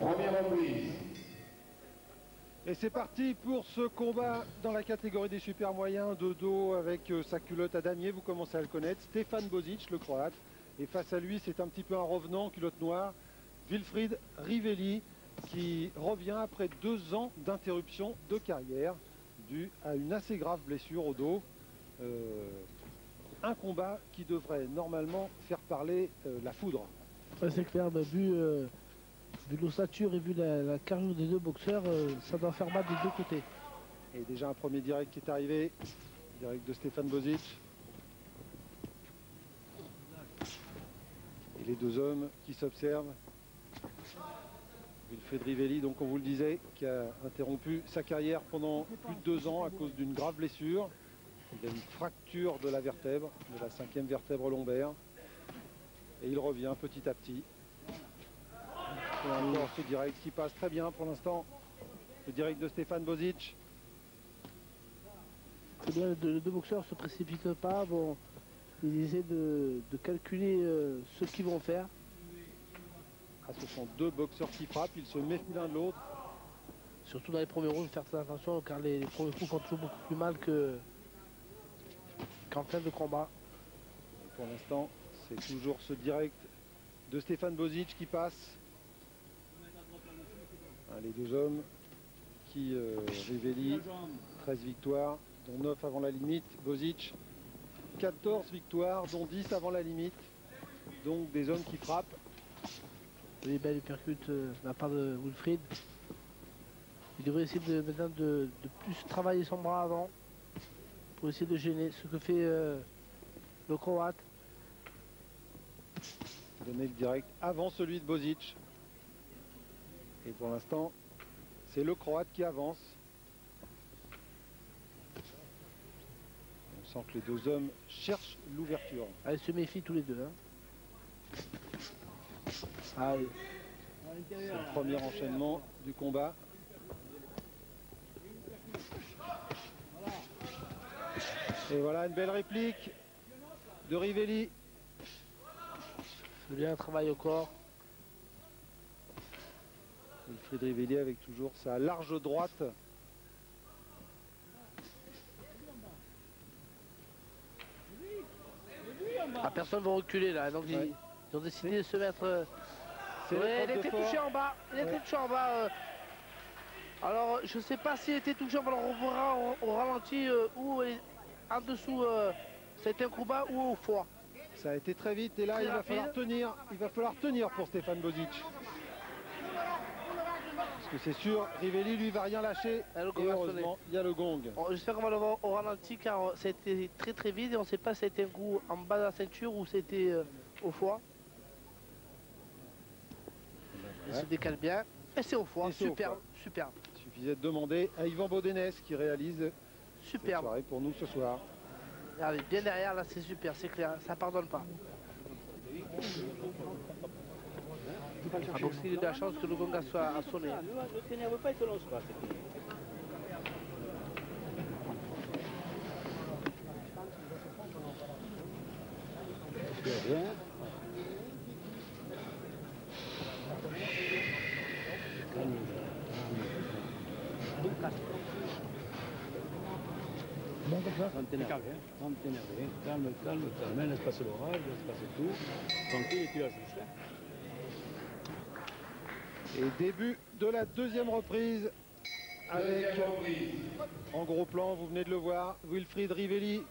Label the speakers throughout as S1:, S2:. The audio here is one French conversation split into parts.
S1: Première reprise.
S2: Et c'est parti pour ce combat dans la catégorie des super moyens de dos avec sa culotte à damier, vous commencez à le connaître, Stefan Bozic, le croate. Et face à lui, c'est un petit peu un revenant, culotte noire, Wilfried Rivelli, qui revient après 2 ans d'interruption de carrière, due à une assez grave blessure au dos. Un combat qui devrait normalement faire parler la foudre.
S3: Ouais, c'est clair, bah, vu l'ossature et vu la carrure des deux boxeurs, ça doit faire mal des deux côtés.
S2: Et déjà un premier direct qui est arrivé, direct de Stefan Bozic. Et les deux hommes qui s'observent. Wilfried Rivelli, donc on vous le disait, qui a interrompu sa carrière pendant plus de 2 ans à cause d'une grave blessure. Il a une fracture de la vertèbre, de la 5e vertèbre lombaire. Et il revient petit à petit. Et encore ce direct qui passe très bien pour l'instant. Le direct de Stefan Bozic.
S3: C'est bien, les deux boxeurs ne se précipitent pas. Bon, ils essaient de calculer ce qu'ils vont faire.
S2: Ah, ce sont 2 boxeurs qui frappent, ils se méfient l'un de l'autre.
S3: Surtout dans les premiers rounds, faire très attention car les premiers coups font toujours beaucoup plus mal qu'en fin de combat.
S2: Et pour l'instant, c'est toujours ce direct de Stefan Bozic qui passe. Les deux hommes qui Rivelli, 13 victoires, dont 9 avant la limite. Bozic, 14 victoires, dont 10 avant la limite. Donc des hommes qui frappent.
S3: Les belles percutes de la part de Wilfried. Il devrait essayer maintenant de plus travailler son bras avant pour essayer de gêner ce que fait le croate.
S2: Donner le direct avant celui de Bozic. Et pour l'instant, c'est le croate qui avance. On sent que les deux hommes cherchent l'ouverture.
S3: Ils se méfient tous les deux. Ah oui.
S2: C'est le premier enchaînement du combat. Et voilà une belle réplique de Rivelli.
S3: C'est bien un travail au corps.
S2: Wilfried Rivelli avec toujours sa large droite.
S3: Personne ne va reculer là, donc ouais. Ils ont décidé de se mettre...
S2: Ouais,
S3: il était touché en bas, il était touché en bas. Alors je sais pas s'il était touché, on va le revoir au ralenti ou en dessous, ça a été un coup bas ou au foie.
S2: Ça a été très vite et là il va falloir tenir pour Stefan Bozic. Parce que c'est sûr, Rivelli lui va rien lâcher. Et heureusement, il y a le gong.
S3: J'espère qu'on va le voir au ralenti car ça a été très vite et on ne sait pas si c'était un coup en bas de la ceinture ou c'était au foie. Il se décale bien et c'est au foie, superbe.
S2: Il suffisait de demander à Yvan Bodenès qui réalise cette soirée pour nous ce soir.
S3: Regardez, bien derrière là c'est super, c'est clair, ça pardonne pas. Ah, donc il a de la chance que le gong a sonné.
S4: Bon comme ça. Non t'énerver, calme, laisse passer l'orage, laisse passer tout, tranquille et tu ajustes.
S2: Et début de la deuxième reprise avec, en gros plan, vous venez de le voir, Wilfried Rivelli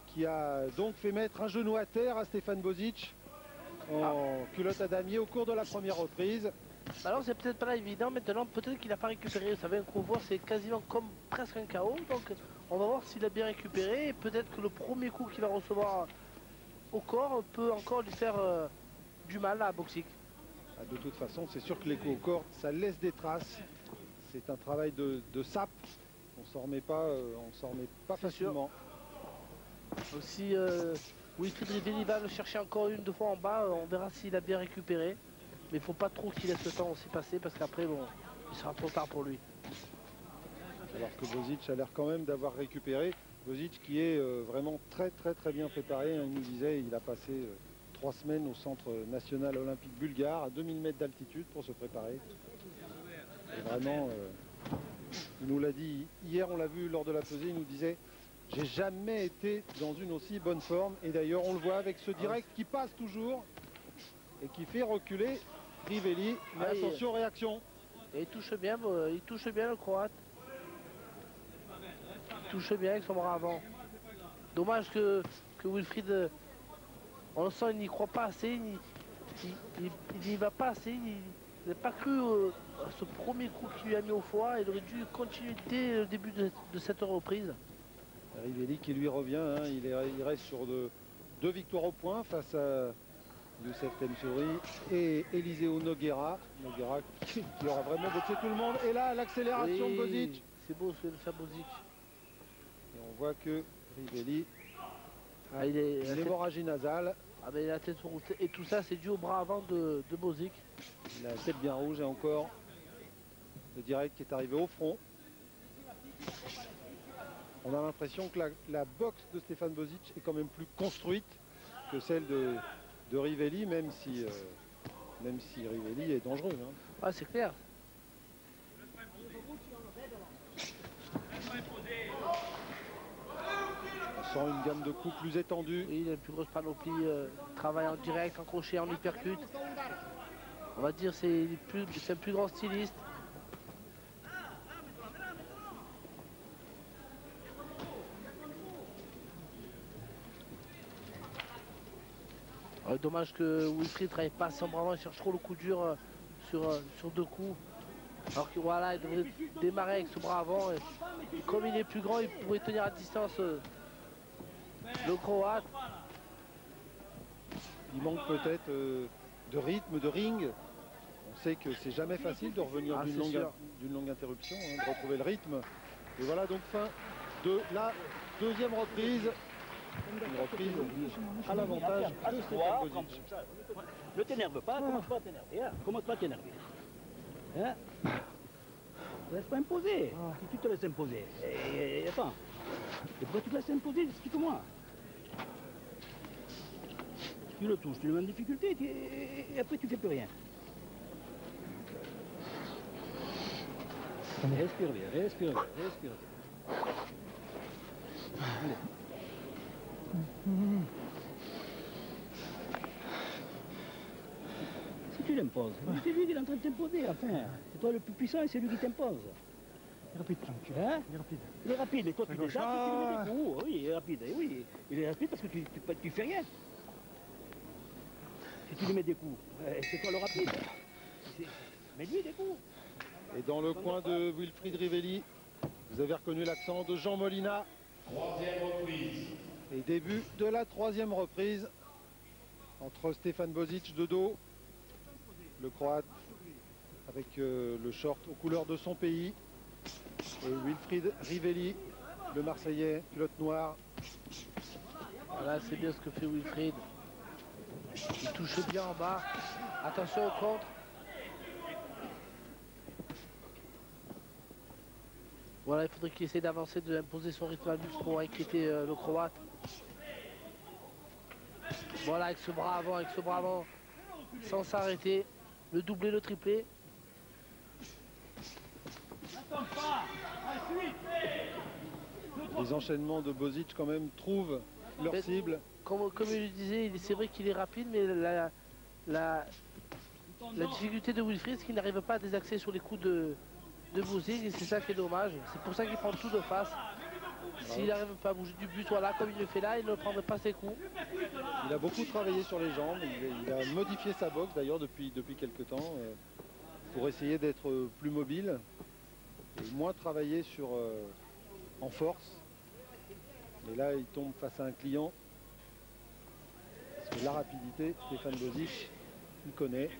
S2: qui a donc fait mettre un genou à terre à Stefan Bozic en culotte à damier au cours de la première reprise.
S3: Alors c'est peut-être pas évident maintenant, peut-être qu'il n'a pas récupéré, vous savez un coup voir c'est quasiment comme presque un KO, donc on va voir s'il a bien récupéré et peut-être que le premier coup qu'il va recevoir au corps peut encore lui faire du mal à Boxic.
S2: De toute façon c'est sûr que les coups au corps ça laisse des traces, c'est un travail de sape, on s'en remet pas facilement.
S3: Sûr. Aussi Wilfried Rivelli va le chercher encore une, 2 fois en bas, on verra s'il a bien récupéré. Mais il ne faut pas trop qu'il laisse le temps aussi passer parce qu'après, bon, il sera trop tard pour lui.
S2: Alors que Bozic a l'air quand même d'avoir récupéré. Bozic qui est vraiment très bien préparé. Il nous disait il a passé 3 semaines au centre national olympique bulgare à 2000 mètres d'altitude pour se préparer. Et vraiment, il nous l'a dit hier, on l'a vu lors de la pesée, il nous disait j'ai jamais été dans une aussi bonne forme. Et d'ailleurs, on le voit avec ce direct qui passe toujours et qui fait reculer Rivelli. Mais attention, réaction.
S3: Et il touche bien le Croate. Il touche bien avec son bras avant. Dommage que Wilfried, on le sent, il n'y croit pas assez, il n'y va pas assez, il n'a pas cru à ce premier coup qu'il lui a mis au foie. Il aurait dû continuer dès le début de cette reprise.
S2: Rivelli qui lui revient, hein, il reste sur 2 victoires au point face à Youssef Temsouri et Eliseo Nogueira. Nogueira qui aura vraiment boxé tout le monde. Et là, l'accélération de Bozic.
S3: C'est beau ce que fait Bozic.
S2: Et on voit que Rivelli a
S3: il est
S2: une hémorragie nasale.
S3: Ah ben, il a la tête rouge. Et tout ça, c'est dû au bras avant de Bozic.
S2: Il a la tête bien rouge et encore le direct qui est arrivé au front. On a l'impression que la boxe de Stéphane Bozic est quand même plus construite que celle de Rivelli, même si Rivelli est dangereux. Hein.
S3: Ah, c'est clair.
S2: On sent une gamme de coups plus étendue.
S3: Oui, il a une plus grosse panoplie, travail en direct, en crochet, en uppercut. On va dire c'est un plus grand styliste. Dommage que Wilfried ne travaille pas son bras, il cherche trop le coup dur sur 2 coups. Alors que voilà, il devrait démarrer avec ce bras avant. Et comme il est plus grand, il pourrait tenir à distance le Croate.
S2: Il manque peut-être de rythme, de ring. On sait que c'est jamais facile de revenir d'une longue interruption, hein, de retrouver le rythme. Et voilà donc fin de la 2e reprise. Une reprise à l'avantage de Stéphane Bozic.
S4: Ne t'énerve pas, commence pas à t'énerver. Hein. Commence pas à t'énerver. Hein? Laisse pas imposer. Si tu te laisses imposer. Et attends. Et pourquoi tu te laisses imposer? Explique-moi. Tu le touches, tu le mets en difficulté et après tu fais plus rien. Respire bien, respire bien, respire bien. Allez. Si tu l'imposes, c'est lui qui est en train de t'imposer, enfin. C'est toi le plus puissant et c'est lui qui t'impose.
S5: Il est rapide, tranquille.
S4: Hein?
S5: Il est rapide.
S4: Il est rapide et toi tu
S5: gauche.
S4: décharges et tu lui mets des coups. Oui, il est rapide. Et oui, il est rapide parce que tu fais rien. Si tu lui mets des coups, c'est toi le rapide. Mets-lui des coups.
S2: Et dans le coin de Wilfried Rivelli, vous avez reconnu l'accent de Jean Molina.
S1: 3e reprise.
S2: Et début de la 3e reprise entre Stéphane Bozic de dos, le Croate avec le short aux couleurs de son pays, et Wilfried Rivelli, le Marseillais, culotte noire.
S3: Voilà, c'est bien ce que fait Wilfried. Il touche bien en bas. Attention au contre. Voilà, il faudrait qu'il essaie d'avancer, d'imposer son rythme à lui pour inquiéter le Croate. Voilà, avec ce bras avant, sans s'arrêter. Le doublé, le triplé.
S2: Les enchaînements de Bozic quand même trouvent leur cible.
S3: Comme il le disait, c'est vrai qu'il est rapide, mais la difficulté de Wilfried, c'est qu'il n'arrive pas à désaxer sur les coups de Bozic, et c'est ça qui est dommage. C'est pour ça qu'il prend tout de face. S'il n'arrive pas à bouger du but, voilà, comme il le fait là, il ne prendrait pas ses coups.
S2: Il a beaucoup travaillé sur les jambes, il a modifié sa boxe d'ailleurs depuis quelques temps pour essayer d'être plus mobile et moins travailler en force. Mais là, il tombe face à un client. Parce que la rapidité, Stéphane Bozic, il connaît.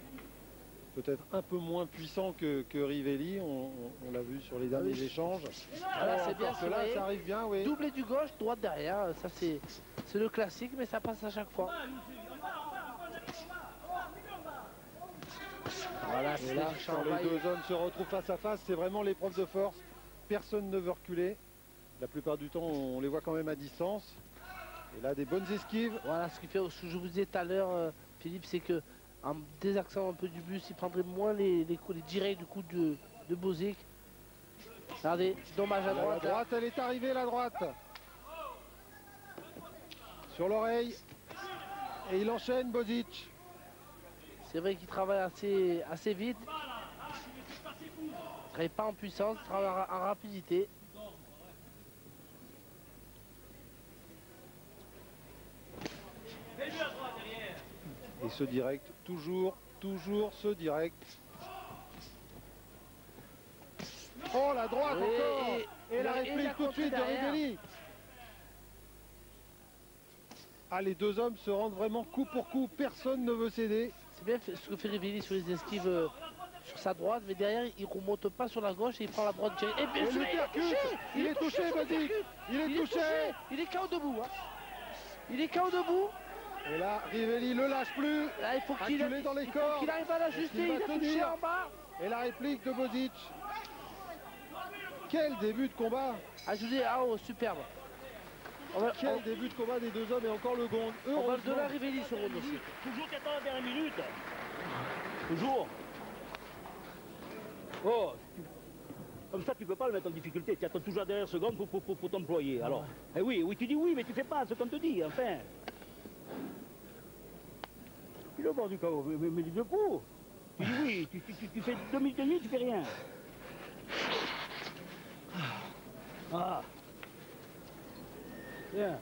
S2: Peut-être un peu moins puissant que Rivelli, on l'a vu sur les derniers échanges.
S3: Voilà, c'est bien,
S2: là, ça arrive bien, oui.
S3: Doublé du gauche, droite derrière, ça c'est le classique, mais ça passe à chaque fois. Voilà,
S2: Et là, quand les deux hommes se retrouvent face à face, c'est vraiment l'épreuve de force. Personne ne veut reculer. La plupart du temps, on les voit quand même à distance. Et là, des bonnes esquives.
S3: Voilà, ce qui fait, ce que je vous disais tout à l'heure, Philippe, c'est que en désaxant un peu du bus, il prendrait moins les directs du coup de Bozic. Regardez, dommage à droite.
S2: La droite, elle est arrivée, la droite. Sur l'oreille. Et il enchaîne, Bozic.
S3: C'est vrai qu'il travaille assez vite. Il ne travaille pas en puissance, il travaille en rapidité.
S2: Et ce direct, toujours ce direct. Oh, la droite encore. Et la réplique tout de suite de Rivelli. Ah, les deux hommes se rendent vraiment coup pour coup. Personne ne veut céder.
S3: C'est bien ce que fait Rivelli sur les esquives sur sa droite, mais derrière il ne remonte pas sur la gauche et il prend la droite directe. Et bien sûr,
S2: il est touché, Bozic. Il est touché.
S3: Il est KO debout. Hein. Il est KO debout.
S2: Et là, Rivelli ne le lâche plus.
S3: Là, il faut qu'il
S2: dans les corps.
S3: arrive à l'ajuster. Il est touché en bas.
S2: Et la réplique de Bozic. Quel début de combat.
S3: Ajouté, superbe.
S2: Quel début de combat des deux hommes et encore le gong.
S3: On va le donner à Rivelli ce round aussi.
S4: Toujours 14 dernières minutes. Toujours. Oh, comme ça tu peux pas le mettre en difficulté. Tu attends toujours derrière secondes pour t'employer. Alors, eh oui, tu dis oui, mais tu fais pas ce qu'on te dit, enfin. Il est au bord du chaos, mais dis deux coups. Tu dis oui, tu fais 2 minutes et demie, tu fais rien. Ah. Bien.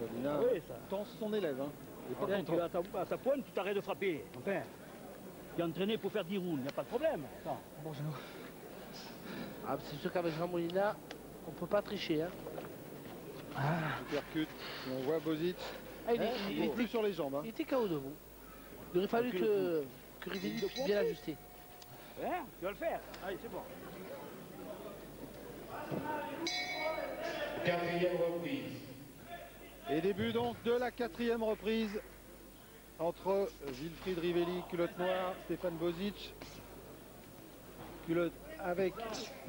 S2: Molina
S4: Oui, ça.
S2: tense son élève. Hein. Il est pas
S4: Bien,
S2: content.
S4: tu à sa pointe, tu t'arrêtes de frapper. Enfin, tu es entraîné pour faire 10 rounds, il n'y a pas de problème. Attends.
S5: Bon genou.
S3: Ah, c'est sûr qu'avec Jean Molina, on ne peut pas tricher. Hein.
S2: Il percute. Et on voit Bozic.
S3: Ah,
S2: Il est plus sur les jambes. Hein.
S3: Il était KO debout. Il aurait fallu que Rivelli puisse bien l'ajuster.
S4: Hein, tu vas le faire. Allez, c'est bon.
S1: Quatrième reprise.
S2: Et début donc de la 4e reprise entre Wilfried Rivelli, culotte noire, Stéphane Bozic, culotte avec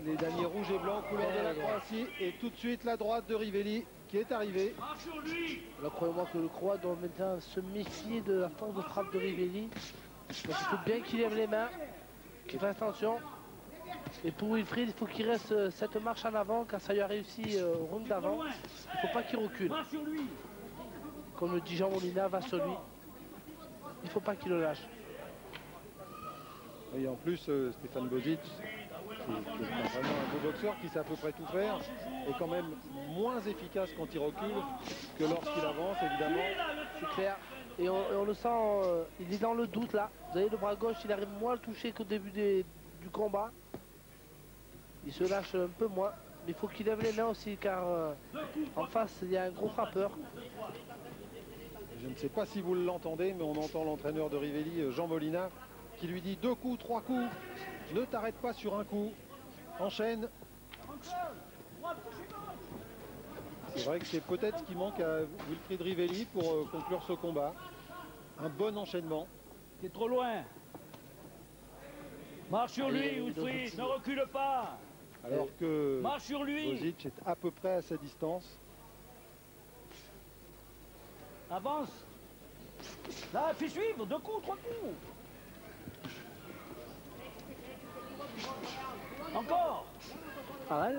S2: les damiers rouges et blancs, couleur de la Croatie. Et tout de suite la droite de Rivelli qui est arrivée.
S3: Là, croyez-moi que le Croate doit maintenant se méfier de la force de frappe de Rivelli. Donc, il faut bien qu'il lève les mains, qu'il fasse attention. Et pour Wilfried, il faut qu'il reste cette marche en avant car ça lui a réussi au round d'avant. Il ne faut pas qu'il recule. Comme le dit Jean Molina, va sur lui. Il ne faut pas qu'il le lâche.
S2: Et en plus, Stéphane Bozic, qui est vraiment un beau boxeur, qui sait à peu près tout faire, est quand même moins efficace quand il recule que lorsqu'il avance, évidemment.
S3: C'est clair. Et on le sent, il est dans le doute là. Vous voyez, le bras gauche, il arrive moins à le toucher qu'au début du combat. Il se lâche un peu moins. Mais il faut qu'il lève les mains aussi car en face, il y a un gros frappeur.
S2: Je ne sais pas si vous l'entendez, mais on entend l'entraîneur de Rivelli, Jean Molina, qui lui dit 2 coups, 3 coups. Ne t'arrête pas sur un coup. Enchaîne. C'est vrai que c'est peut-être ce qui manque à Wilfried Rivelli pour conclure ce combat. Un bon enchaînement.
S4: T'es trop loin. Marche sur lui, Wilfried, ne recule pas.
S2: Alors que
S4: Marche sur lui.
S2: Bozic est à peu près à sa distance.
S4: Avance. Là, fais suivre, 2 coups, 3 coups. Encore.
S3: Ah,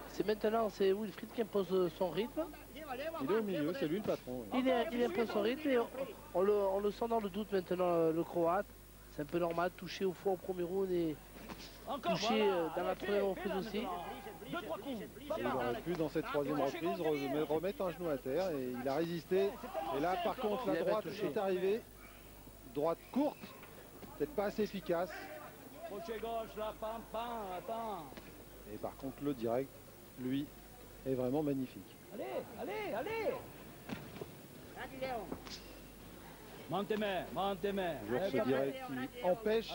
S3: c'est maintenant, c'est Wilfried qui impose son rythme.
S2: Il est au milieu, c'est lui le patron. Oui.
S3: Il impose son rythme et on le sent dans le doute maintenant, le Croate. C'est un peu normal, touché au foie au premier round et touché dans la 3e reprise aussi.
S4: 2-3 coups.
S2: Il aurait pu dans cette 3e reprise remettre un genou à terre et il a résisté. Et là par contre la droite est arrivée. Droite courte, peut-être pas assez efficace.
S4: Crochet gauche, là, pam, pam, attends.
S2: Et par contre le direct, lui, est vraiment magnifique.
S4: Allez, allez, allez. Monte tes mains, monte tes mains.
S2: Toujours ce direct qui empêche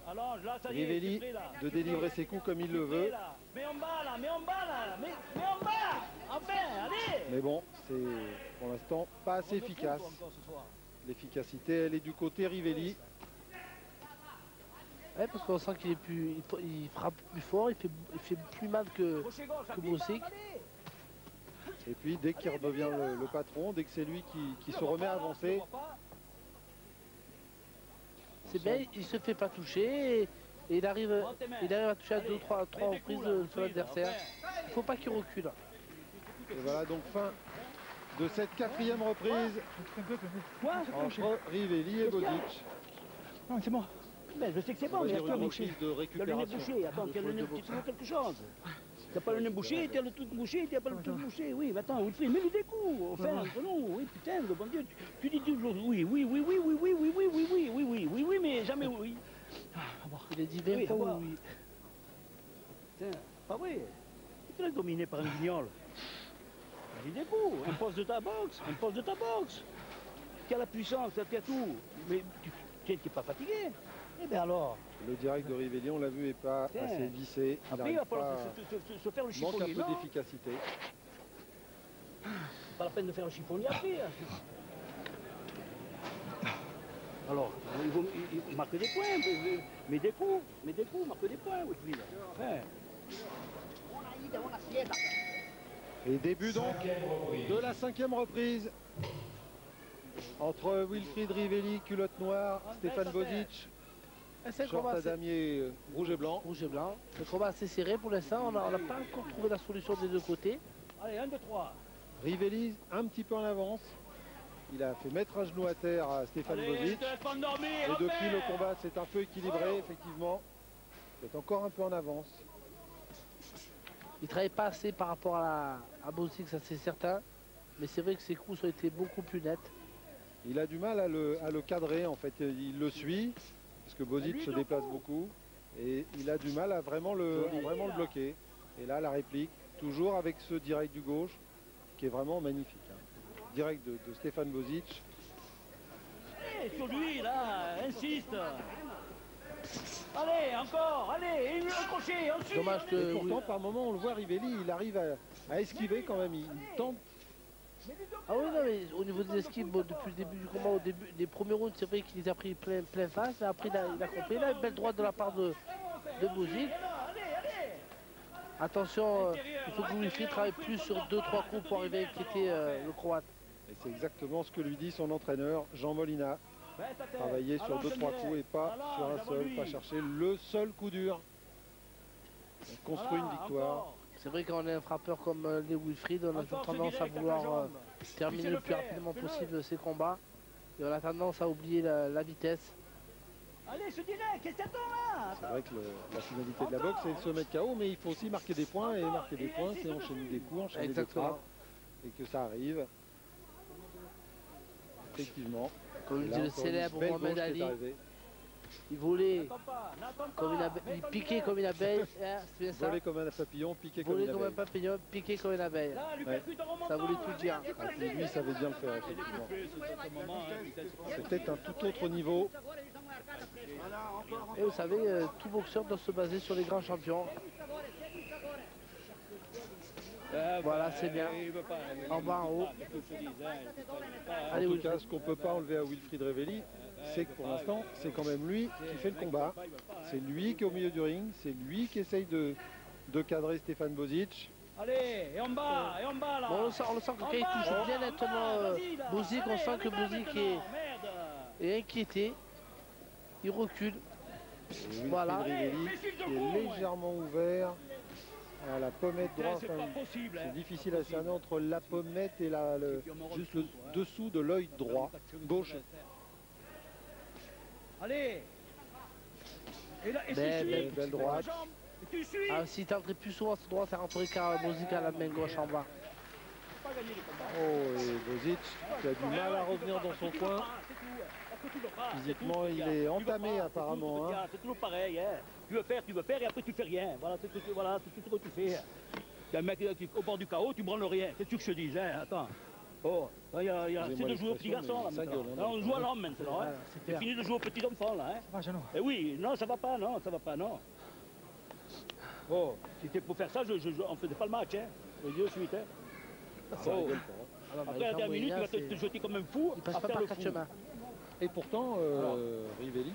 S4: Allonge, là, ça y est,
S2: Rivelli
S4: c'est pris, là.
S2: de délivrer ses coups comme il le veut.
S4: Mets en bas, là, mets en bas, là, mets en bas. Enfin, allez.
S2: Mais bon, c'est pour l'instant pas assez efficace. L'efficacité, elle est du côté Rivelli.
S3: Ouais, parce qu'on sent qu'il est plus, il frappe plus fort, il fait plus mal que Bozic.
S2: Et puis dès qu'il redevient le patron, dès que c'est lui qui se remet à avancer,
S3: C'est bien, il se fait pas toucher et il arrive à toucher à 2-3 reprises sur l'adversaire. Il faut pas qu'il recule.
S2: et voilà donc fin de cette 4e reprise
S5: Quoi
S2: entre Rivelli et Bozic.
S5: Non, c'est bon.
S4: Ben, je sais que c'est
S2: On
S4: bon,
S2: va
S4: mais
S2: dire
S4: attends,
S2: une
S4: bouché.
S2: reprise de
S4: Tu as le nez
S2: récupération.
S4: bouché, attends, tu as le nez, tu trouves quelque chose. Tu n'as pas le nez bouché, tu as le truc bouché, tu n'as pas le truc bouché. Oui, mais attends, Wilfried, mets-lui des coups, enfin, entre nous. Oui, putain, le bon Dieu, tu dis toujours oui, oui, oui, oui, oui, oui, oui, oui, oui, oui, oui, oui, oui, oui, mais jamais oui.
S3: Il a dit 20
S4: Oui,
S3: fois
S4: à voir.
S3: oui.
S4: Tiens, pas vrai. Tu l'as dominé par un guignol. Mets-lui des coups, impose de ta boxe, impose de ta boxe. Tu as la puissance, tu as tout, mais tu n'es pas fatigué. Eh bien alors,
S2: Le direct de Rivelli, on l'a vu, n'est pas
S4: Tiens.
S2: assez vissé. Il
S4: après il va
S2: n'arrive
S4: falloir
S2: pas,
S4: se faire le
S2: manque un
S4: chiffonnier.
S2: peu
S4: Non,
S2: d'efficacité.
S4: c'est pas la peine de faire le chiffonnier après. Hein. Alors, il marque des points, mais des coups, marque des points, Wilfried. Ouais.
S2: Et début donc
S1: Cinquième reprise.
S2: de la 5e reprise entre Wilfried Rivelli, culotte noire, Stéphane Bozic,
S3: C'est un
S2: short
S3: combat
S2: à damier rouge et blanc.
S3: rouge et blanc. Le combat assez serré pour l'instant. On n'a pas encore trouvé la solution des deux côtés.
S4: Allez, 1, 2, 3.
S2: Rivelli un petit peu en avance. Il a fait mettre un genou à terre à Stéphane Bozic. Et depuis le combat c'est un peu équilibré effectivement. Il est encore un peu en avance.
S3: Il ne travaille pas assez par rapport à Bozic, ça c'est certain. Mais c'est vrai que ses coups ont été beaucoup plus nets.
S2: Il a du mal à le cadrer en fait. Il le suit parce que Bozic se déplace beaucoup. Et il a du mal à vraiment le bloquer. Et là la réplique, toujours avec ce direct du gauche qui est vraiment magnifique. Hein. Direct de Stéphane Bozic.
S4: Allez, sur lui, là, insiste. Allez, encore, allez, et le crochet, ensuite.
S3: Dommage
S2: Et
S3: que
S2: pourtant par moment on le voit Rivelli, il arrive à esquiver quand même. Il tente.
S3: Ah oui, non, mais au niveau des esquives, bon, depuis le début du combat, au début des premiers rounds, c'est vrai qu'il les a pris plein face, mais après il a compris. Là, une belle droite de la part de Bozic. Attention, il faut que Wilfried travaille plus sur 2-3 coups pour arriver à inquiéter le Croate.
S2: Et c'est exactement ce que lui dit son entraîneur, Jean Molina. Travailler sur 2-3 coups et pas sur un seul, pas chercher le seul coup dur. On construit une victoire.
S3: C'est vrai qu'on est un frappeur comme les Wilfried, on a toujours tendance à vouloir terminer le plus rapidement possible ces combats. Et on a tendance à oublier la vitesse.
S4: Allez, ce direct, qu'est-ce que t'attends là?
S2: C'est vrai que la finalité de la boxe, c'est de se mettre KO, mais il faut aussi marquer des points. Et marquer des points, c'est enchaîner des coups, enchaîner des
S3: Exactement.
S2: frappes. Et que ça arrive. Effectivement.
S3: Comme
S2: Et
S3: dit
S2: là,
S3: le
S2: encore une
S3: célèbre
S2: belle
S3: Mohamed
S2: gauche qui est
S3: Ali,
S2: arrivée.
S3: il volait
S4: N'attends pas.
S3: comme une abeille, il piquait comme une abeille, c'est bien ça.
S2: Voler comme un papillon, piquer comme
S3: Voler
S2: une
S3: comme un
S2: abeille.
S3: papillon, piquer comme une abeille.
S4: Là, lui
S2: Ouais.
S4: percute en remontant.
S3: Ça voulait tout dire.
S2: Ah, puis lui, il savait bien le faire, effectivement. C'était un tout autre niveau.
S3: Et vous savez, tout boxeur doit se baser sur les grands champions. Voilà, c'est bien. En bas, en haut.
S2: En
S3: Allez,
S2: tout
S3: Wilfried.
S2: cas, ce qu'on ne peut pas enlever à Wilfried Rivelli, c'est que pour l'instant, c'est quand même lui qui fait le combat. C'est lui qui est au milieu du ring. C'est lui qui essaye de cadrer Stéphane Bozic.
S4: Allez, et en bas là.
S3: Bon, on le sent que quand il touche bien nettement Bozic, on sent que Bozic est inquiété. Il recule.
S2: Et Wilfried
S3: Voilà.
S2: Rivelli qui est légèrement ouvert à la pommette droite.
S4: C'est
S2: Enfin,
S4: pas possible.
S2: c'est difficile à cerner entre la pommette et juste le dessous de l'œil droit, gauche.
S4: Allez. Et là, et
S2: Belle droite.
S4: tu suis.
S3: Ah, s'il tenterait plus souvent ce droit, ça rentrerait car Bozic à la main gauche en bas.
S2: Oh, et Bozic qui a du mal à revenir dans son coin. Physiquement, il est entamé apparemment. Hein.
S4: C'est toujours pareil. Hein. Tu veux faire et après tu fais rien. Voilà, c'est tout ce que tu fais. Il y a un mec qui est au bord du chaos, tu branles rien. C'est ce que je te dis. Hein. Attends. Oh, il y a
S2: Excusez-moi
S4: de jouer au petit garçon là
S2: l'expression, mais ça
S4: maintenant.
S2: gueule, hein,
S4: Là, on joue à l'homme maintenant. Hein.
S3: Voilà, c'est
S4: C'est
S3: clair.
S4: fini de jouer au petit enfant là. Hein.
S5: Ça va, Jeannot.
S4: Eh oui, non, ça va pas, non. Oh, si c'était pour faire ça, on faisait pas le match. Hein. Je le dis de suite. Hein.
S2: Ça
S4: Oh.
S2: rigole pas.
S3: Alors,
S4: Après, à la dernière minute, tu vas te jeter comme un fou.
S3: il passe
S4: à
S3: pas
S4: faire
S3: par
S4: le
S3: quatre
S4: fou.
S3: chemins.
S2: Et pourtant, Rivelli,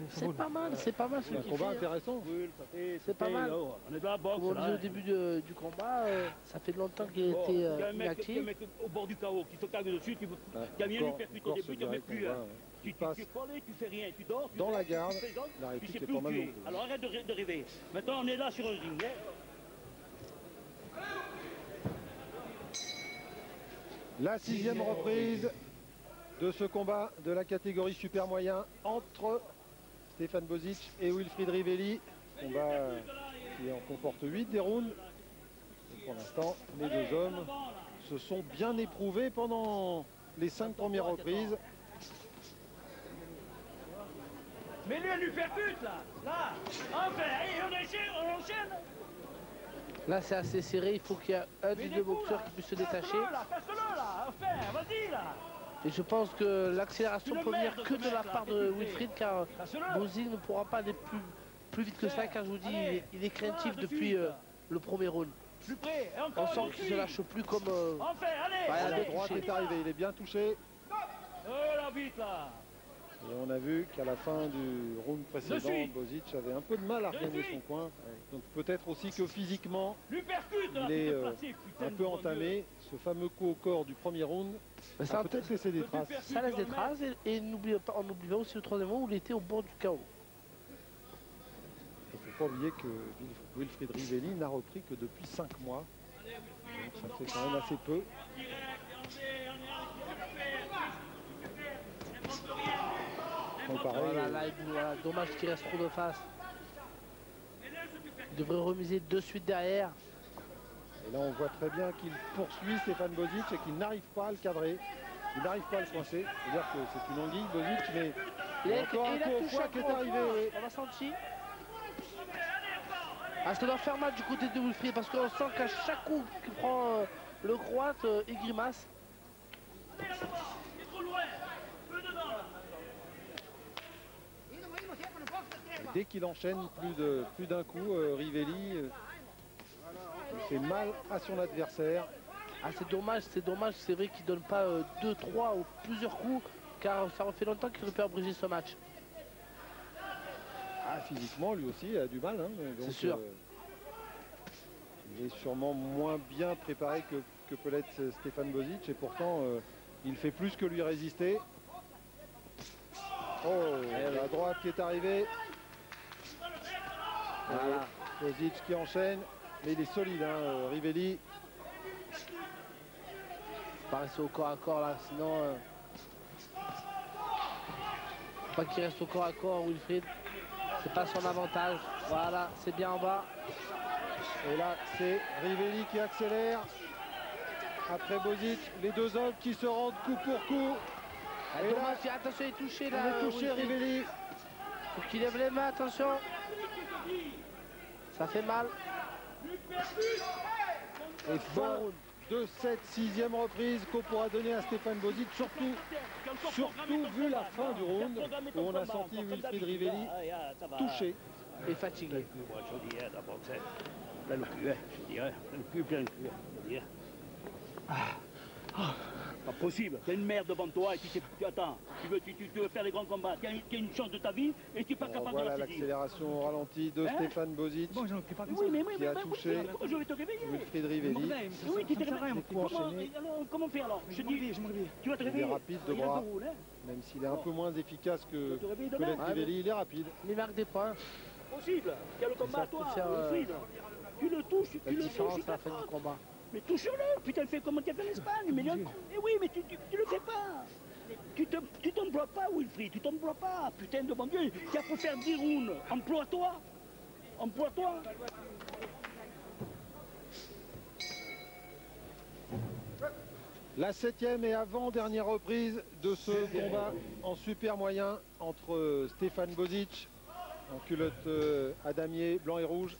S3: C'est pas mal ce
S2: c'est un
S3: qu'il fait.
S2: combat
S3: Hein.
S2: intéressant.
S3: C'est pas mal.
S4: On est dans la boxe.
S3: Comme on
S4: là,
S3: disait au
S4: hein.
S3: début du combat, ça fait longtemps qu'il
S4: Bon,
S3: était
S4: il y a un mec
S3: inactif.
S4: au bord du chaos qui se calme dessus, tu
S2: Ouais,
S4: gagner
S2: encore-
S4: lui percute au
S2: encore
S4: début,
S2: ce
S4: tu ne
S2: direct
S4: plus.
S2: combat,
S4: Hein.
S2: ouais.
S4: Tu
S2: passe
S4: es collé, tu fais rien, tu dors. Tu
S2: dans la
S4: tu
S2: garde.
S4: présentes,
S2: La
S4: tu
S2: réplique
S4: sais
S2: est
S4: plus
S2: pas
S4: où
S2: mal
S4: tu
S2: non
S4: es.
S2: plus.
S4: Alors arrête de rêver. Maintenant on est là sur un ring. Hein.
S2: La 6e reprise de ce combat de la catégorie super moyen entre Stéphane Bozic et Wilfried Rivelli. Combat qui en comporte 8 des rounds. Et pour l'instant, les deux hommes se sont bien éprouvés pendant les 5 premières reprises.
S4: Mais lui, elle lui percute là. Là. Enfin, allez, on enchaîne.
S3: Là, c'est assez serré. Il faut qu'il y ait un des deux boxeurs qui puisse se détacher.
S4: Passe-le là. Enfin, vas-y là.
S3: Et je pense que l'accélération
S4: Une
S3: peut venir
S4: merde,
S3: que
S4: ce
S3: de la
S4: mec-là.
S3: part de Wilfried, car
S4: Passe-le.
S3: Bozic ne pourra pas aller plus vite que ça, car je vous dis, il est craintif
S4: Voilà,
S3: depuis
S4: suite.
S3: le premier round.
S4: Plus près. Et
S3: On
S4: encore
S3: sent
S4: une
S3: qu'il se
S4: suite.
S3: lâche plus comme...
S4: Enfin, allez.
S3: Ouais,
S2: La
S4: allez.
S2: droite
S3: touché.
S2: est arrivée, il est bien touché.
S4: Oh la vite là.
S2: Et on a vu qu'à la fin du round précédent,
S4: suis.
S2: Bozic avait un peu de mal à
S4: Je
S2: regagner
S4: suis.
S2: son coin. Donc peut-être aussi que physiquement,
S4: Lui percute là.
S2: il est
S4: putain, putain,
S2: un
S4: de
S2: peu
S4: bon
S2: entamé. Ce fameux coup au corps du premier round
S3: Mais ça,
S2: a peut-être laissé des
S4: Dieu.
S2: traces.
S4: Percute,
S3: ça laisse
S4: tu
S3: des
S4: vas le
S3: traces, et on n'oublie pas aussi le troisième round où il était au bord du chaos.
S2: Il ne faut pas oublier que Wilfried Rivelli n'a repris que depuis 5 mois. Donc ça fait quand même assez peu. Comparé,
S3: Voilà, dommage qu'il reste trop de face. Il devrait remiser de suite derrière.
S2: et là on voit très bien qu'il poursuit Stéphane Bozic et qu'il n'arrive pas à le cadrer. Il n'arrive pas à le coincer. C'est-à-dire que c'est une anguille, Bozic, mais il y a encore un
S3: il a
S2: coup au
S3: touché
S2: foie
S3: un
S2: qui est
S3: coup au
S2: arrivé.
S3: foie.
S2: Oui.
S3: On a senti. Ah, ça doit faire mal du côté de Wilfried, parce qu'on sent qu'à chaque coup qu'il prend le croate, il grimace.
S2: Et dès qu'il enchaîne plus d'un coup, Rivelli il fait mal à son adversaire.
S3: Ah, c'est dommage, c'est vrai qu'il donne pas 2, 3 ou plusieurs coups, car ça fait longtemps qu'il aurait pu abréger ce match.
S2: Ah, physiquement, lui aussi, il a du mal. Hein, donc,
S3: C'est sûr.
S2: Il est sûrement moins bien préparé que peut l'être Stéphane Bozic. Et pourtant, il fait plus que lui résister. Oh, la droite qui est arrivée.
S3: Voilà.
S2: Bozic qui enchaîne. Mais il est solide, hein, Rivelli.
S3: Pas rester au corps à corps là, sinon... Pas qu'il reste au corps à corps, Wilfried. C'est pas son avantage. Voilà, c'est bien en bas.
S2: Et là, c'est Rivelli qui accélère. Après Bozic, les deux hommes qui se rendent coup pour coup.
S3: Ah,
S2: Et
S3: dommage,
S2: là,
S3: attention, il est touché
S2: il
S3: là.
S2: est touché,
S3: Wilfried.
S2: Rivelli.
S3: Faut qu'il lève les mains, attention. Ça fait mal.
S2: Et fin de cette 6e reprise qu'on pourra donner à Stéphane Bozic, surtout vu la fin du round où on a senti Wilfried Rivelli touché.
S3: Et fatigué.
S4: Moi, je dis, d'abord, c'est plein le cul, hein, je dirais. Le cul, plein le cul, je dirais. Pas possible. T'as une merde devant toi et tu attends. Tu veux faire des grands combats. Tu as une chance de ta vie et tu n'es pas
S2: Alors
S4: capable de
S2: voilà
S4: la saisir.
S2: l'accélération au ralenti de
S4: Hein
S2: Stéphane Bozic.
S5: Bon, j'en occupe pas comme
S4: Oui,
S5: ça.
S4: mais
S2: Qui a touché
S4: oui, je vais te réveiller.
S2: Wilfried
S5: Je me
S2: Rivelli.
S5: réveille, mais ça,
S4: Oui,
S5: ça,
S4: tu
S5: ça
S4: te
S5: me sert à rien.
S2: Des coups enchaînés,
S4: Comment faire alors?
S5: Je me réveille, je me réveille.
S4: Tu vas te
S2: il est
S4: réveiller.
S2: rapide de
S4: Il y a
S2: bras,
S4: le roule, hein.
S2: même s'il est un peu moins efficace que
S4: Tu te réveilles demain.
S2: l'être Rivelli, il est rapide.
S3: Il marque des points.
S4: Possible. Il y a le combat
S3: ça
S4: à toi,
S3: peut faire,
S4: Wilfried. Tu le touches,
S3: La
S4: tu le
S3: différence
S4: touches.
S3: à la fin du combat.
S4: Mais touche-le, putain, fais comme tu as fait en Espagne. Mais oui, mais tu le fais pas. Tu t'emploies pas, Wilfried, tu t'emploies pas. Putain de bon Dieu, tu as pour faire 10 rounds. Emploie-toi. Emploie-toi.
S2: La 7e et avant-dernière reprise de ce combat en super moyen entre Stéphane Bozic en culotte à damier blanc et rouge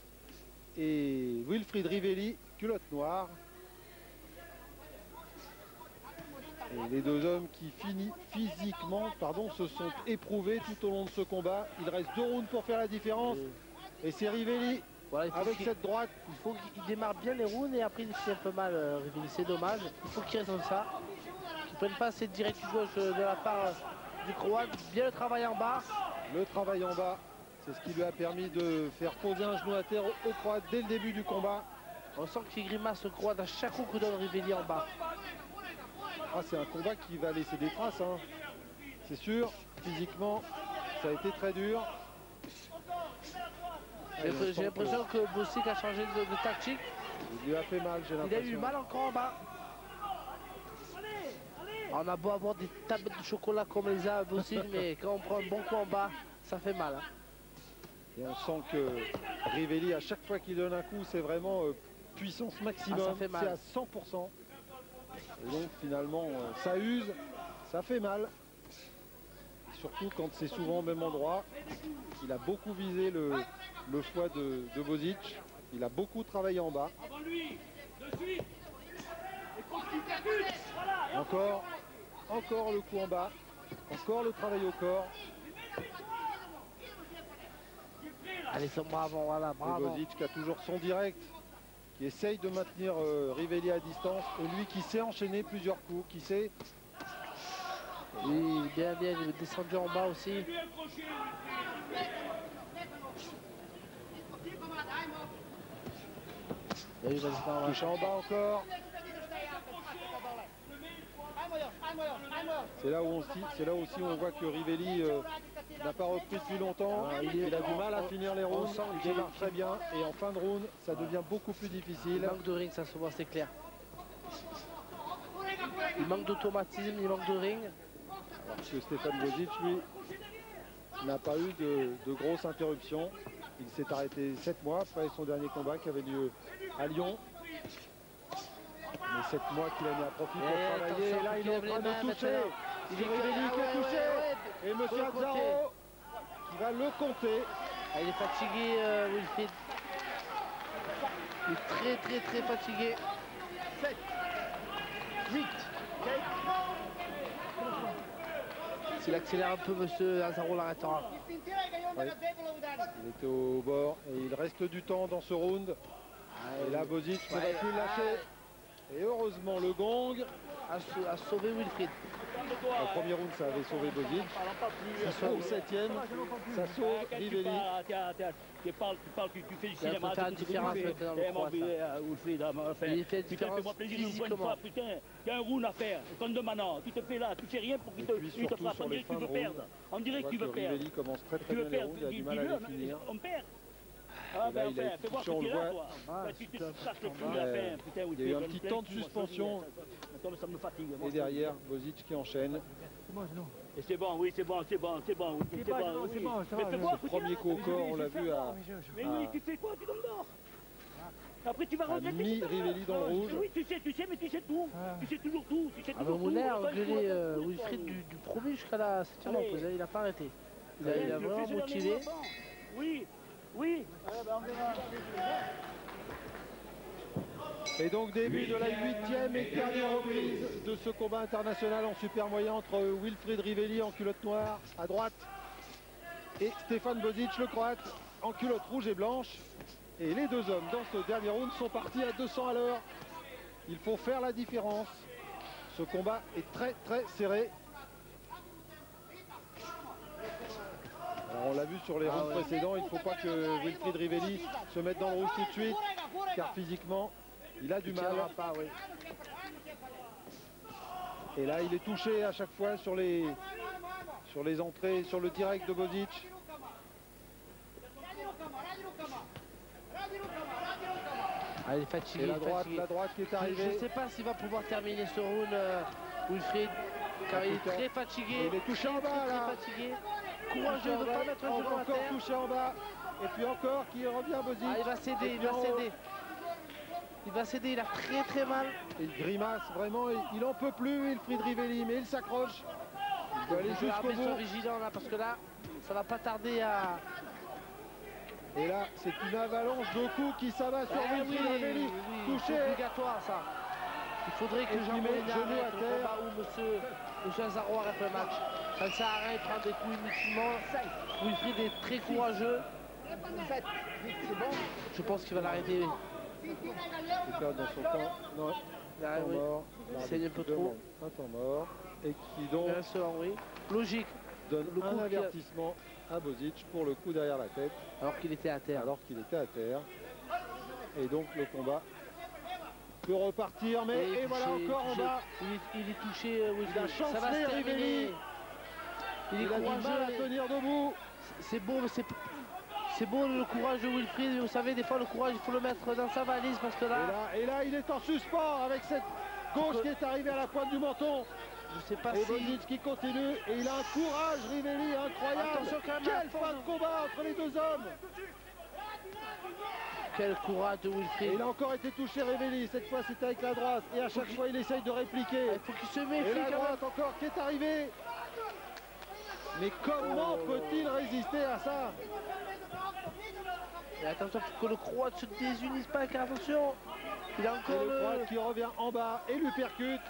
S2: et Wilfried Rivelli, culotte noire. Et les deux hommes qui physiquement se sont éprouvés tout au long de ce combat. Il reste 2 rounds pour faire la différence. Et c'est Rivelli
S3: Voilà, il faut
S2: avec
S3: qu'il-
S2: cette droite.
S3: Il faut qu'il démarre bien les rounds et après il fait un peu mal, Rivelli, c'est dommage. Il faut qu'il reste comme ça. Qu'il ne prenne pas cette directe gauche de la part du Croate. Bien le travail en bas.
S2: Le travail en bas, c'est ce qui lui a permis de faire poser un genou à terre au Croate dès le début du combat.
S3: On sent qu'il grimace le Croate à chaque coup que donne Rivelli en bas.
S2: Ah, c'est un combat qui va laisser des traces, hein. C'est sûr, physiquement, ça a été très dur.
S3: J'ai l'impression que Bosic a changé de tactique.
S2: Il lui a fait mal, j'ai
S3: Il a
S2: l'impression.
S3: eu mal encore en bas. On a beau avoir des tablettes de chocolat comme les a Bosic, mais quand on prend un bon coup en bas, ça fait mal. Hein.
S2: Et on sent que Rivelli, à chaque fois qu'il donne un coup, c'est vraiment puissance maximum.
S3: Ah, ça fait mal.
S2: C'est à 100%. Et donc finalement, ça use, ça fait mal. Surtout quand c'est souvent au même endroit. Il a beaucoup visé le foie de Bosic. Il a beaucoup travaillé en bas. Encore le coup en bas. Encore le travail au corps.
S3: Allez, son bravo, voilà,
S2: Et
S3: bravo.
S2: Bosic qui a toujours son direct, qui essaye de maintenir Rivelli à distance. Et lui qui sait enchaîner plusieurs coups, qui sait...
S3: Oui, bien, il est descendu en bas aussi. Oui, vas-y, pas mal.
S2: Touche en bas encore. C'est là où aussi on voit que Rivelli n'a pas repris depuis longtemps.
S3: Ah,
S2: il a du mal à finir les rounds.
S3: sent
S2: Il
S3: qu'il-
S2: démarre très bien. Et en fin de round, ça devient beaucoup plus difficile.
S3: Il manque de ring, ça se voit, c'est clair. Il manque d'automatisme, il manque de ring.
S2: Alors que Stéphane Bosic, lui, n'a pas eu de grosses interruptions. Il s'est arrêté 7 mois après son dernier combat qui avait lieu à Lyon. Mais 7 mois qu'il a mis à profit pour travailler. Et là, il est en train de toucher.
S3: Il est
S2: Rivelli qui est touché. Et M.
S3: Faut le compter.
S2: Azzaro qui va le compter.
S3: Ah, il est fatigué, Wilfried. Il est très fatigué.
S5: 7, 8,
S3: S'il accélère un peu, monsieur Azzaro l'arrêtera.
S2: Il était au bord et il reste du temps dans ce round. Et là, Bosic ne va plus le lâcher. Et heureusement, le gong.
S3: A sauvé Wilfried.
S2: Au premier round, ça avait sauvé Bosic. Au 7e, ça sauve Rivelli.
S4: Tu parles, tu fais du
S3: Il y a
S4: cinéma.
S3: un faire une différence maintenant, le Croate, Il fait une différence
S4: fais-moi plaisir une fois,
S3: physiquement.
S4: putain. Il y a un round à faire, comme de maintenant. Tu te fais là, tu fais rien pour qu'il
S2: Et
S4: te,
S2: puis
S4: il te
S2: surtout
S4: frappe.
S2: sur
S4: On
S2: les
S4: dirait que tu
S2: fins
S4: veux
S2: de round,
S4: perdre. On dirait
S2: On
S4: que
S2: voit
S4: tu veux
S2: que
S4: perdre.
S2: Rivelli commence très
S4: Tu veux
S2: bien les
S4: perdre,
S2: rounds, il a du mal à les finir.
S4: on perd.
S2: Et
S4: Ah
S2: là,
S4: ben
S2: il a
S4: enfin,
S2: été
S4: fais voir
S2: touché,
S4: que
S2: on
S4: tu es
S2: le
S4: là,
S2: voit.
S4: toi.
S5: Ah,
S4: Tu te
S5: putain,
S4: casses le cul
S5: putain,
S4: à la
S2: ouais.
S4: fin. Putain,
S2: Il y a eu un petit temps de suspension.
S4: Attends, ça me fatigue.
S2: Et derrière, Bosic qui enchaîne.
S5: C'est bon, c'est bon.
S4: Et c'est bon, oui, c'est bon.
S5: C'est pas, c'est bon,
S4: oui.
S5: c'est bon, ça
S4: Mais
S5: va.
S4: fais
S5: je-
S4: voir,
S2: Ce premier coup au corps, on l'a vu à
S4: Mais oui, tu fais quoi? Tu donnes d'or. Après, tu vas regretter.
S2: mi Rivelli dans le rouge.
S4: Oui, tu sais, mais tu sais tout.
S5: Ah.
S4: Tu sais toujours tout. Tu sais
S3: Ah, mais
S4: toujours tout.
S3: Moulin a
S4: Attends, il faut-
S3: engueulé Wilfried du premier jusqu'à la 7e
S4: Allez.
S3: reprise. Il a pas arrêté. Il a
S4: Je
S3: vraiment
S4: fais ce
S3: motivé.
S4: dernier moment. Oui, oui.
S2: Et donc début de la 8e et dernière reprise de ce combat international en super moyen entre Wilfried Rivelli en culotte noire à droite et Stéphane Bosic, le Croate, en culotte rouge et blanche. Et les deux hommes dans ce dernier round sont partis à 200 à l'heure. Il faut faire la différence. Ce combat est très serré. Alors on l'a vu sur les rounds précédents, il ne faut pas que Wilfried Rivelli se mette dans le rouge tout de suite, car physiquement, il a du
S3: Il
S2: mal.
S3: tiendra pas, oui.
S2: Et là, il est touché à chaque fois sur les entrées, sur le direct de Bosic.
S3: Ah, il est fatigué.
S2: Et
S3: il est fatigué.
S2: la droite qui est
S3: Je
S2: arrivée.
S3: ne sais pas s'il va pouvoir terminer ce round, Wilfried, car il est très fatigué.
S2: Il est touché en bas, là.
S3: Très fatigué. Courageux de ne pas mettre un genou à
S2: Encore
S3: terre.
S2: touché en bas. Et puis encore qui revient Bosic.
S3: Ah, il va céder,
S2: Et
S3: il
S2: puis
S3: va
S2: en haut.
S3: céder. Il va céder, il a très mal.
S2: Il grimace vraiment, il en peut plus, Wilfried Rivelli, mais il s'accroche. Il doit aller
S3: Les
S2: jusqu'au
S3: arbitres sont
S2: bout.
S3: vigilants là, parce que là, ça va pas tarder à...
S2: Et là, c'est une avalanche de coups qui s'abat sur
S3: Eh
S2: Wilfried Rivelli.
S3: c'est
S2: Touché.
S3: obligatoire ça. Il faudrait que
S2: Et
S3: Jean
S2: il met
S3: Molina
S2: le genou
S3: arrête
S2: à
S3: le
S2: terre.
S3: combat où monsieur Azzaro arrête le match. Ça ne sert à rien, il prend des coups inutilement. Wilfried est très courageux. Je pense qu'il va l'arrêter.
S2: Il perd dans son temps. Non,
S3: Ah,
S2: temps
S3: oui.
S2: mort.
S3: Il saigne un peu
S2: L'arbitre
S3: trop.
S2: demande un temps mort. Et qui donc
S3: Il reste là, oui. logique.
S2: donne
S3: Le coup
S2: un
S3: qui a-
S2: avertissement à Bozic pour le coup derrière la tête,
S3: Alors qu'il était à terre.
S2: alors qu'il était à terre. Et donc le combat peut repartir, mais et voilà
S3: touché,
S2: encore en
S3: touché.
S2: bas.
S3: Il est touché,
S2: Il a
S3: Wilfried. Ça va
S2: chancelé,
S3: se terminer.
S2: Rivelli.
S3: Il est
S2: Il a du mal à
S3: courageux.
S2: tenir debout.
S3: C'est beau, c'est beau le courage de Wilfried. Mais vous savez, des fois, le courage, il faut le mettre dans sa valise parce que
S2: Et là, il est en suspens avec cette gauche qui est arrivée à la pointe du menton.
S3: je sais pas
S2: Et
S3: si...
S2: Bozic qui continue. Et il a un courage, Rivelli, incroyable.
S3: Attention quand même,
S2: Quelle
S3: à la
S2: fin de combat entre les deux hommes.
S3: Quel courage de
S2: Et
S3: Wilfried.
S2: il a encore été touché, Rivelli. Cette fois, c'était avec la droite. Et à chaque fois, il essaye de répliquer.
S3: Il faut qu'il se
S2: Et
S3: méfie
S2: la
S3: quand même.
S2: droite encore qui est arrivée. Mais comment peut-il résister à ça?
S3: Et attention pour que le croate ne se désunisse pas, car attention. Il a
S2: Et
S3: encore
S2: le croate qui revient en bas et lui percute.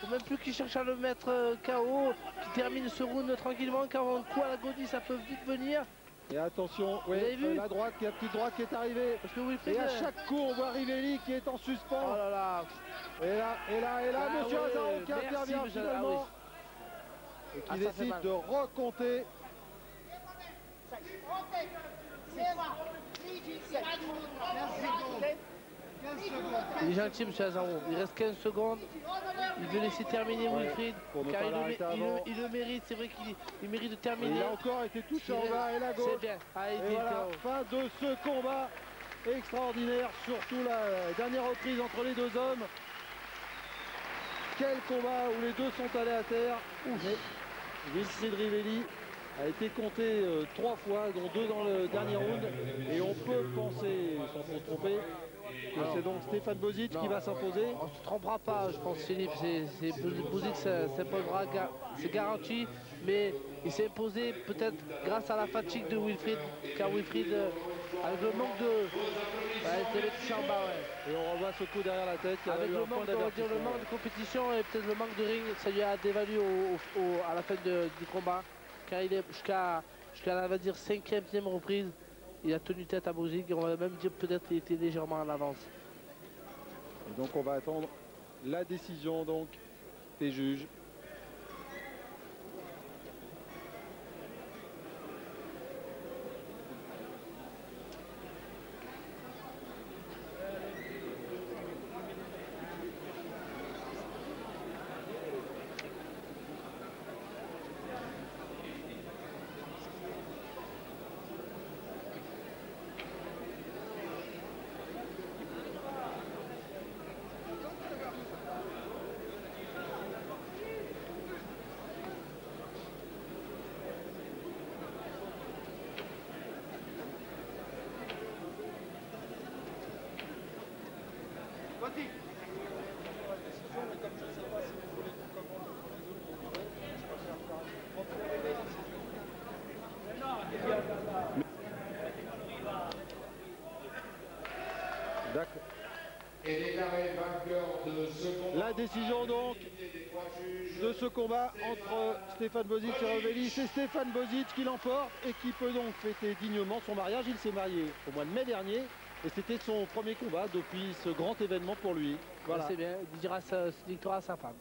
S3: Faut même plus qu'il cherche à le mettre KO, qui termine ce round tranquillement, car un coup à la godie ça peut vite venir.
S2: Et attention, oui,
S3: avez vu
S2: la droite, la petite droite qui est arrivée.
S3: Parce que Wilfried...
S2: Et à chaque coup, on voit Rivelli qui est en suspens.
S3: Oh là là.
S2: Et là,
S3: Ah
S2: monsieur
S3: ouais,
S2: Azaron qui
S3: merci,
S2: intervient
S3: monsieur-
S2: finalement. Et
S3: Ah,
S2: qui
S3: ça fait
S2: décide
S3: mal.
S2: de recompter.
S3: Il est gentil, monsieur Azaro. Il reste 15 secondes. Il veut laisser terminer
S2: Ouais,
S3: Wilfried,
S2: pour ne
S3: car
S2: pas
S3: il
S2: l'arrêter
S3: le,
S2: avant.
S3: il le mérite. C'est vrai qu'il mérite de
S2: Et
S3: terminer.
S2: il a encore été touché en bas et la
S3: C'est
S2: gauche.
S3: bien. Ah, il
S2: Et
S3: dit
S2: voilà,
S3: KO.
S2: fin de ce combat extraordinaire, surtout la dernière reprise entre les deux hommes. Quel combat où les deux sont allés à terre. Mais Wilfried Rivelli a été compté 3 fois, dont 2 dans le dernier round. Et on peut penser, sans trop se tromper, que c'est donc Stéphane Bozic qui va s'imposer.
S3: On ne se trompera pas, je pense, Philippe. C'est Bozic s'imposera, c'est garanti. Mais il s'est imposé peut-être grâce à la fatigue de Wilfried, car Wilfried, avec le manque de... il était touché en bas, ouais.
S2: Et on revoit ce coup derrière la tête. Qui
S3: Avec
S2: avait eu
S3: le
S2: un point
S3: manque, on va dire, le
S2: d'avertissement.
S3: manque de compétition et peut-être le manque de ring, ça lui a dévalué à la fin du combat. Car il est jusqu'à on va dire 5e reprise, il a tenu tête à Bozic et on va même dire peut-être qu'il était légèrement en avance.
S2: Et donc on va attendre la décision donc des juges. D'accord.
S1: Et déclaré vainqueur de ce combat.
S2: La décision donc de ce combat entre Stéphane Bozic et Rivelli, c'est Stéphane Bozic qui l'emporte et qui peut donc fêter dignement son mariage. Il s'est marié au mois de mai dernier et c'était son premier combat depuis ce grand événement pour lui. Voilà.
S3: C'est bien, il dira sa victoire à sa femme.